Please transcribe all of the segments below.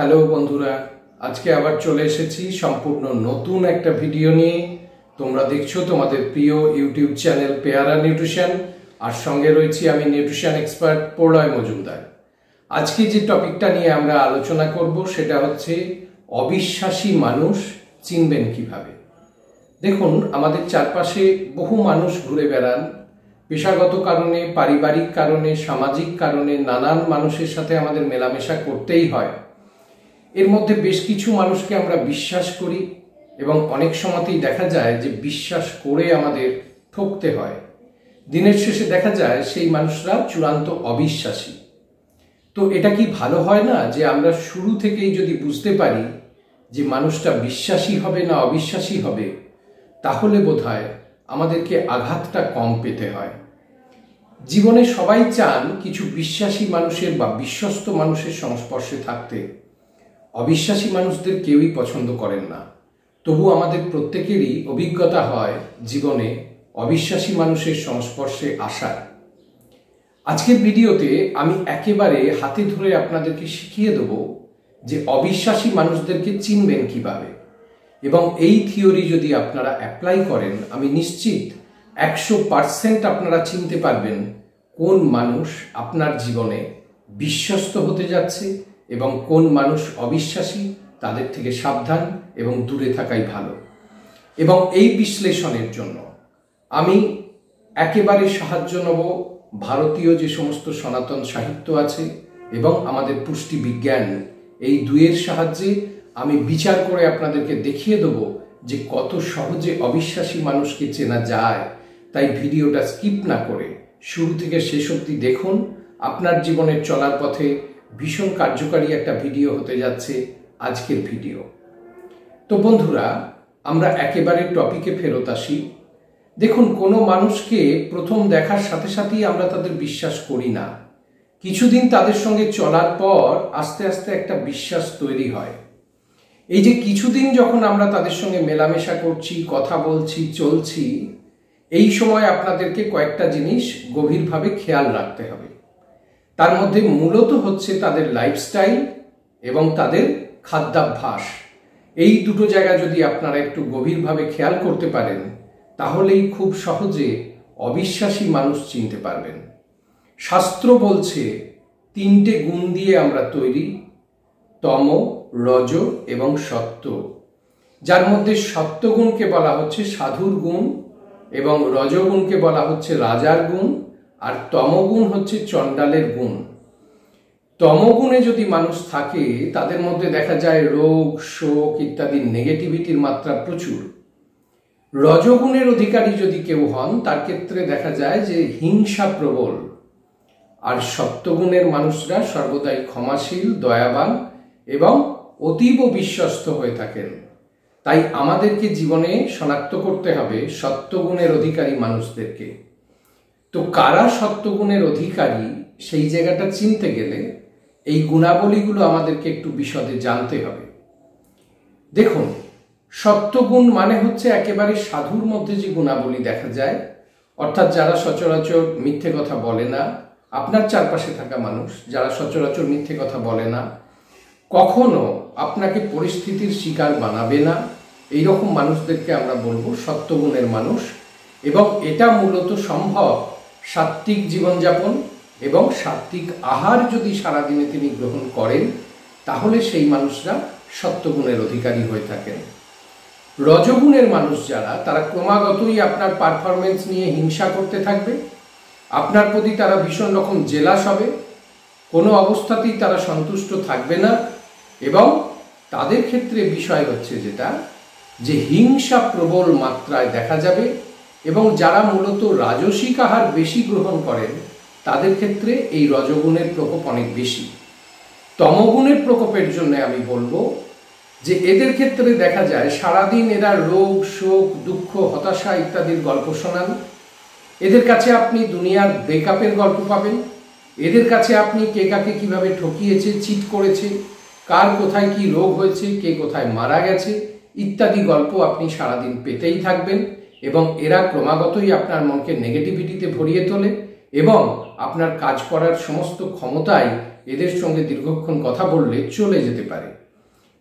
Hello বন্ধুরা, আজকে আবার চলে এসেছি সম্পূর্ণ নতুন একটা ভিডিও নিয়ে। তোমরা দেখছো তোমাদের প্রিয় ইউটিউব চ্যানেল পেয়ারা নিউট্রিশন, আর সঙ্গে রয়েছি আমি নিউট্রিশন এক্সপার্ট প্রলয় মজুমদার। আজকে যে টপিকটা নিয়ে আমরা আলোচনা করব সেটা হচ্ছে অবিশ্বাসী মানুষ চিনবেন কিভাবে। দেখুন, আমাদের চারপাশে বহু মানুষ ঘুরে বেড়ান। পেশাগত কারণে, পারিবারিক কারণে, সামাজিক কারণে নানান মানুষের সাথে আমাদের মেলামেশা করতেই হয়। এর মধ্যে বেশ কিছু মানুষকে আমরা বিশ্বাস করি এবং অনেক সময়তেই দেখা যায় যে বিশ্বাস করে আমাদের ঠকতে হয়। দিনের শেষে দেখা যায় সেই মানুষরা চূড়ান্ত অবিশ্বাসী। তো এটা কি ভালো হয় না যে আমরা শুরু থেকেই যদি বুঝতে পারি যে মানুষটা বিশ্বাসী হবে না অবিশ্বাসী হবে, তাহলে বোধহয় আমাদেরকে আঘাতটা কম পেতে হয়। জীবনে সবাই চান কিছু বিশ্বাসী মানুষের বা বিশ্বস্ত মানুষের সংস্পর্শে থাকতে। অবিশ্বাসী মানুষদের কেউই পছন্দ করেন না। তবু আমাদের প্রত্যেকেরই অভিজ্ঞতা হয় জীবনে অবিশ্বাসী মানুষের সংস্পর্শে আসার। আজকের ভিডিওতে আমি একেবারে হাতে ধরে আপনাদেরকে শিখিয়ে দেব যে অবিশ্বাসী মানুষদেরকে চিনবেন কিভাবে, এবং এই থিওরি যদি আপনারা অ্যাপ্লাই করেন আমি নিশ্চিত 100% আপনারা চিনতে পারবেন কোন মানুষ আপনার জীবনে বিশ্বস্ত হতে যাচ্ছে এবং কোন মানুষ অবিশ্বাসী। তাদের থেকে সাবধান এবং দূরে থাকাই ভালো। এবং এই বিশ্লেষণের জন্য আমি একেবারে সাহায্য নেব ভারতীয় যে সমস্ত সনাতন সাহিত্য আছে এবং আমাদের পুষ্টি বিজ্ঞান, এই দুয়ের সাহায্যে আমি বিচার করে আপনাদেরকে দেখিয়ে দেব যে কত সহজে অবিশ্বাসী মানুষকে চেনা যায়। তাই ভিডিওটা স্কিপ না করে শুরু থেকে শেষ অবধি দেখুন। আপনার জীবনের চলার পথে ভীষণ কার্যকারী একটা ভিডিও হতে যাচ্ছে আজকের ভিডিও। তো বন্ধুরা, আমরা একেবারে টপিকে ফেরত আসি। দেখুন, কোনো মানুষকে প্রথম দেখার সাথে সাথেই আমরা তাদের বিশ্বাস করি না। কিছুদিন তাদের সঙ্গে চলার পর আস্তে আস্তে একটা বিশ্বাস তৈরি হয়। এই যে কিছুদিন যখন আমরা তাদের সঙ্গে মেলামেশা করছি, কথা বলছি, চলছি, এই সময় আপনাদেরকে কয়েকটা জিনিস গভীরভাবে খেয়াল রাখতে হবে। তার মধ্যে মূলত হচ্ছে তাদের লাইফস্টাইল এবং তাদের খাদ্যাভ্যাস। এই দুটো জায়গা যদি আপনারা একটু গভীরভাবে খেয়াল করতে পারেন, তাহলেই খুব সহজে অবিশ্বাসী মানুষ চিনতে পারবেন। শাস্ত্র বলছে 3টে গুণ দিয়ে আমরা তৈরি, তম, রজ এবং সত্য। যার মধ্যে সত্যগুণকে বলা হচ্ছে সাধুর গুণ, এবং রজগুণকে বলা হচ্ছে রাজার গুণ, আর তমগুণ হচ্ছে চণ্ডালের গুণ। তমগুণে যদি মানুষ থাকে তাদের মধ্যে দেখা যায় রোগ, শোক ইত্যাদি নেগেটিভিটির মাত্রা প্রচুর। রজগুণের অধিকারী যদি কেউ হন তার ক্ষেত্রে দেখা যায় যে হিংসা প্রবল। আর সত্যগুণের মানুষরা সর্বদাই ক্ষমাশীল, দয়াবান এবং অতীব বিশ্বস্ত হয়ে থাকেন। তাই আমাদেরকে জীবনে শনাক্ত করতে হবে সত্যগুণের অধিকারী মানুষদেরকে। তো কারা সত্যগুণের অধিকারী সেই জায়গাটা চিনতে গেলে এই গুণাবলীগুলো আমাদেরকে একটু বিশদে জানতে হবে। দেখুন, সত্যগুণ মানে হচ্ছে একেবারে সাধুর মধ্যে যে গুণাবলী দেখা যায়, অর্থাৎ যারা সচরাচর মিথ্যে কথা বলে না। আপনার চারপাশে থাকা মানুষ যারা সচরাচর মিথ্যে কথা বলে না, কখনো আপনাকে পরিস্থিতির শিকার বানাবে না, এইরকম মানুষদেরকে আমরা বলবো সত্যগুণের মানুষ। এবং এটা মূলত সম্ভব সাত্ত্বিক জীবনযাপন এবং সাত্ত্বিক আহার যদি সারাদিনে তিনি গ্রহণ করেন, তাহলে সেই মানুষরা সত্যগুণের অধিকারী হয়ে থাকেন। রজগুণের মানুষ যারা, তারা ক্রমাগতই আপনার পারফরমেন্স নিয়ে হিংসা করতে থাকবে। আপনার প্রতি তারা ভীষণ রকম জেলাস হবে, কোনো অবস্থাতেই তারা সন্তুষ্ট থাকবে না। এবং তাদের ক্ষেত্রে বিষয় হচ্ছে যেটা, যে হিংসা প্রবল মাত্রায় দেখা যাবে। এবং যারা মূলত রাজসিক আহার বেশি গ্রহণ করেন তাদের ক্ষেত্রে এই রজগুণের প্রকোপ অনেক বেশি। তমগুণের প্রকোপের জন্য আমি বলবো যে এদের ক্ষেত্রে দেখা যায় সারাদিন এরা রোগ, শোক, দুঃখ, হতাশা ইত্যাদির গল্প শোনান। এদের কাছে আপনি দুনিয়ার ব্রেকআপের গল্প পাবেন। এদের কাছে আপনি কে কাকে কিভাবে ঠকিয়েছে, চিট করেছে, কার কোথায় কি রোগ হয়েছে, কে কোথায় মারা গেছে ইত্যাদি গল্প আপনি সারাদিন পেতেই থাকবেন। এবং এরা ক্রমাগতই আপনার মনকে নেগেটিভিটিতে ভরিয়ে তোলে এবং আপনার কাজ করার সমস্ত ক্ষমতাই এদের সঙ্গে দীর্ঘক্ষণ কথা বললে চলে যেতে পারে।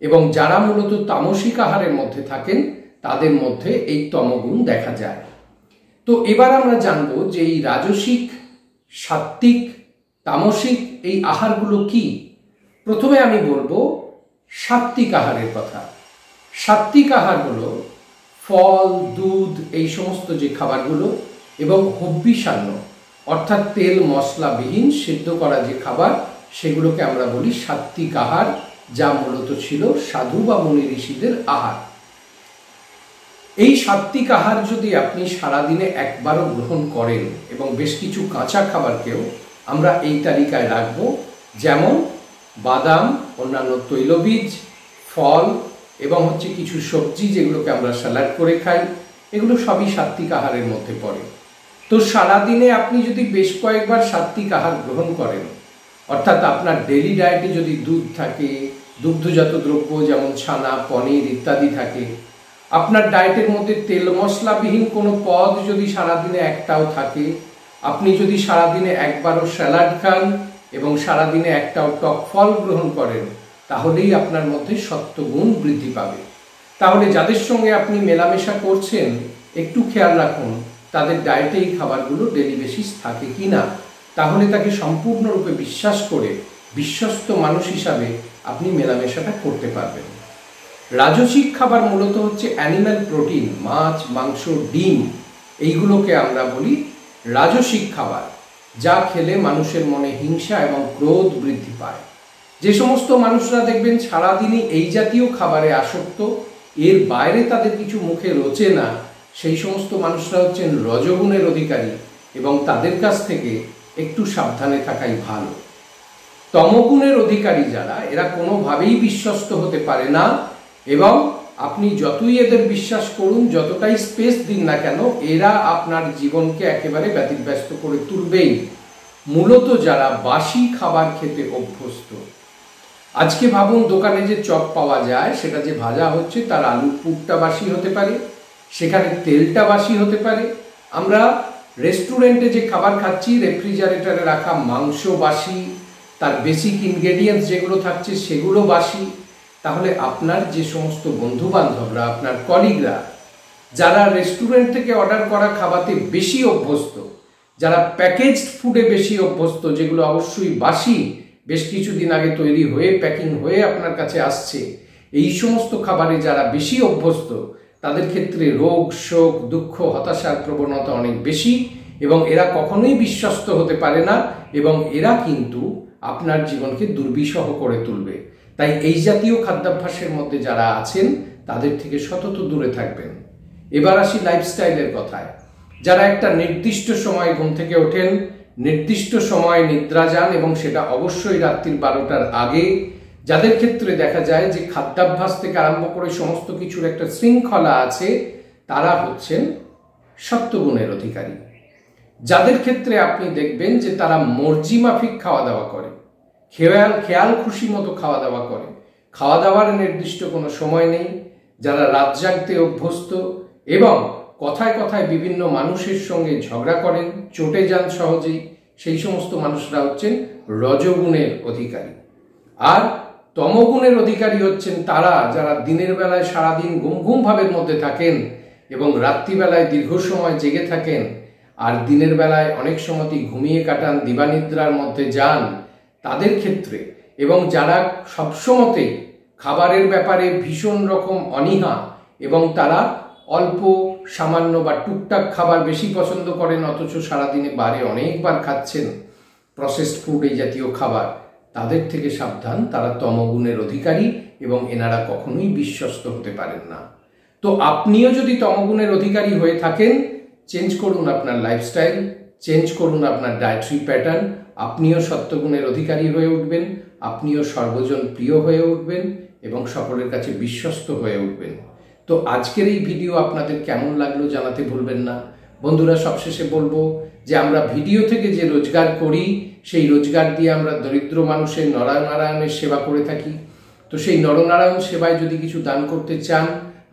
এবং যারা মূলত তামসিক আহারের মধ্যে থাকেন তাদের মধ্যে এই তমগুণ দেখা যায়। তো এবার আমরা জানবো যে এই রাজসিক, সাত্ত্বিক, তামসিক এই আহারগুলো কি। প্রথমে আমি বলবো সাত্ত্বিক আহারের কথা। সাত্ত্বিক আহার হলো ফল, দুধ, এই সমস্ত যে খাবারগুলো, এবং হব্বিষান্ন অর্থাৎ তেল মশলাবিহীন সিদ্ধ করা যে খাবার, সেগুলোকে আমরা বলি সাত্ত্বিক আহার, যা মূলত ছিল সাধু বা মুনি ঋষিদের আহার। এই সাত্ত্বিক আহার যদি আপনি সারাদিনে একবারও গ্রহণ করেন, এবং বেশ কিছু কাঁচা খাবারকেও আমরা এই তালিকায় রাখবো, যেমন বাদাম, অন্যান্য তৈলবীজ, ফল এবং কিছু সবজি যেগুলোকে আমরা স্যালাড করে খাই, এগুলো সবই সাত্ত্বিক আহারের মধ্যে পড়ে। তো সারাদিনে আপনি যদি বেশ কয়েকবার সাত্ত্বিক আহার গ্রহণ করেন, অর্থাৎ আপনার ডেলি ডায়েটে যদি দুধ থাকে, দুগ্ধজাত দ্রব্য যেমন ছানা, পনির ইত্যাদি থাকে, আপনার ডায়েটের মধ্যে তেল মশলাবিহীন কোনো পদ যদি সারাদিনে একটাও থাকে, আপনি যদি সারাদিনে একবারও স্যালাড খান এবং সারাদিনে একটাও টক ফল গ্রহণ করেন, তাহলেই আপনার মধ্যে সত্ত্বগুণ বৃদ্ধি পাবে। তাহলে যাদের সঙ্গে আপনি মেলামেশা করছেন একটু খেয়াল রাখুন তাদের ডায়েটে এই খাবারগুলো ডেলি বেসিস থাকে কি না, তাহলে তাকে সম্পূর্ণরূপে বিশ্বাস করে বিশ্বস্ত মানুষ হিসাবে আপনি মেলামেশাটা করতে পারবেন। রাজসিক খাবার মূলত হচ্ছে অ্যানিম্যাল প্রোটিন, মাছ, মাংস, ডিম, এইগুলোকে আমরা বলি রাজসিক খাবার, যা খেলে মানুষের মনে হিংসা এবং ক্রোধ বৃদ্ধি পায়। যে সমস্ত মানুষরা দেখবেন সারাদিনই এই জাতীয় খাবারে আসক্ত, এর বাইরে তাদের কিছু মুখে রোচে না, সেই সমস্ত মানুষরা হচ্ছেন রজগুণের অধিকারী, এবং তাদের কাছ থেকে একটু সাবধানে থাকাই ভালো। তমগুণের অধিকারী যারা, এরা কোনোভাবেই বিশ্বস্ত হতে পারে না, এবং আপনি যতই এদের বিশ্বাস করুন, যতটাই স্পেস দিন না কেন, এরা আপনার জীবনকে একেবারে ব্যতিব্যস্ত করে তুলবেই। মূলত যারা বাসি খাবার খেতে অভ্যস্ত, আজকে ভাবুন দোকানে যে চপ পাওয়া যায়, সেটা যে ভাজা হচ্ছে তার আলুর পুরটা বাসি হতে পারে, সেখানে তেলটা বাসি হতে পারে। আমরা রেস্টুরেন্টে যে খাবার খাচ্ছি, রেফ্রিজারেটরে রাখা মাংস বাসি, তার বেসিক ইনগ্রেডিয়েন্টস যেগুলো থাকছে সেগুলো বাসি। তাহলে আপনার যে সমস্ত বন্ধু বান্ধবরা, আপনার কলিগরা, যারা রেস্টুরেন্ট থেকে অর্ডার করা খাবারে বেশি অভ্যস্ত, যারা প্যাকেজড ফুডে বেশি অভ্যস্ত, যেগুলো অবশ্যই বাসি, বেশ কিছুদিন আগে তৈরি হয়ে প্যাকিং হয়ে আপনার কাছে আসছে, এই সমস্ত খাবারে যারা বেশি অভ্যস্ত, তাদের ক্ষেত্রে রোগ, শোক, দুঃখ, হতাশার প্রবণতা অনেক বেশি, এবং এরা কখনোই বিশ্বস্ত হতে পারে না, এবং এরা কিন্তু আপনার জীবনকে দুর্বিষহ করে তুলবে। তাই এই জাতীয় খাদ্যাভ্যাসের মধ্যে যারা আছেন তাদের থেকে সতত দূরে থাকবেন। এবার আসি লাইফস্টাইলের কথায়। যারা একটা নির্দিষ্ট সময় ঘুম থেকে ওঠেন, নির্দিষ্ট সময় নিদ্রা যান, এবং সেটা অবশ্যই রাত্রির 12টার আগে, যাদের ক্ষেত্রে দেখা যায় যে খাদ্যাভ্যাস থেকে আরম্ভ করে সমস্ত কিছুর একটা শৃঙ্খলা আছে, তারা হচ্ছেন সত্ত্বগুণের অধিকারী। যাদের ক্ষেত্রে আপনি দেখবেন যে তারা মর্জি মাফিক খাওয়া দাওয়া করে, খেয়াল খুশি মতো খাওয়া দাওয়া করে, খাওয়া দাওয়ার নির্দিষ্ট কোনো সময় নেই, যারা রাত জাগতে অভ্যস্ত এবং কথায় কথায় বিভিন্ন মানুষের সঙ্গে ঝগড়া করেন, চটে যান সহজেই, সেই সমস্ত মানুষরা হচ্ছেন রজগুণের অধিকারী। আর তমগুণের অধিকারী হচ্ছেন তারা যারা দিনের বেলায় সারাদিন ঘুম ভাবের মধ্যে থাকেন এবং রাত্রিবেলায় দীর্ঘ সময় জেগে থাকেন, আর দিনের বেলায় অনেক সময়ই ঘুমিয়ে কাটান, দিবানিদ্রার মধ্যে যান, তাদের ক্ষেত্রে, এবং যারা সবসময়তেই খাবারের ব্যাপারে ভীষণ রকম অনীহা, এবং তারা অল্প সামান্য বা টুকটাক খাবার বেশি পছন্দ করেন, অথচ সারাদিনে বারে অনেকবার খাচ্ছেন প্রসেসড ফুড, এই জাতীয় খাবার, তাদের থেকে সাবধান, তারা তমগুণের অধিকারী এবং এনারা কখনোই বিশ্বস্ত হতে পারেন না। তো আপনিও যদি তমগুণের অধিকারী হয়ে থাকেন, চেঞ্জ করুন আপনার লাইফস্টাইল, চেঞ্জ করুন আপনার ডায়েটরি প্যাটার্ন, আপনিও সত্ত্বগুণের অধিকারী হয়ে উঠবেন, আপনিও সর্বজন প্রিয় হয়ে উঠবেন এবং সকলের কাছে বিশ্বস্ত হয়ে উঠবেন। তো আজকের এই ভিডিও আপনাদের কেমন লাগলো জানাতে ভুলবেন না। বন্ধুরা, সবশেষে বলবো যে আমরা ভিডিও থেকে যে রোজগার করি, সেই রোজগার দিয়ে আমরা দরিদ্র মানুষের নরনারায়ণের সেবা করে থাকি। তো সেই নরনারায়ণ সেবায় যদি কিছু দান করতে চান,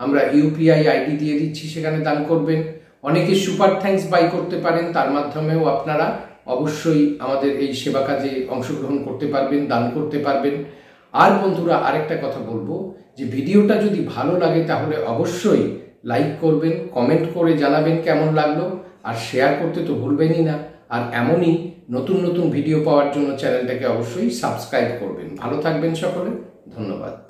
আমরা ইউপিআই আইডি দিয়ে দিচ্ছি, সেখানে দান করবেন। অনেকে সুপার থ্যাঙ্কস বাই করতে পারেন, তার মাধ্যমেও আপনারা অবশ্যই আমাদের এই সেবা কাজে অংশগ্রহণ করতে পারবেন, দান করতে পারবেন। আর বন্ধুরা, আরেকটা কথা বলবো যে ভিডিওটা যদি ভালো লাগে তাহলে অবশ্যই লাইক করবেন, কমেন্ট করে জানাবেন কেমন লাগলো, আর শেয়ার করতে তো ভুলবেনই না। আর এমনই নতুন নতুন ভিডিও পাওয়ার জন্য চ্যানেলটাকে অবশ্যই সাবস্ক্রাইব করবেন। ভালো থাকবেন সকলে, ধন্যবাদ।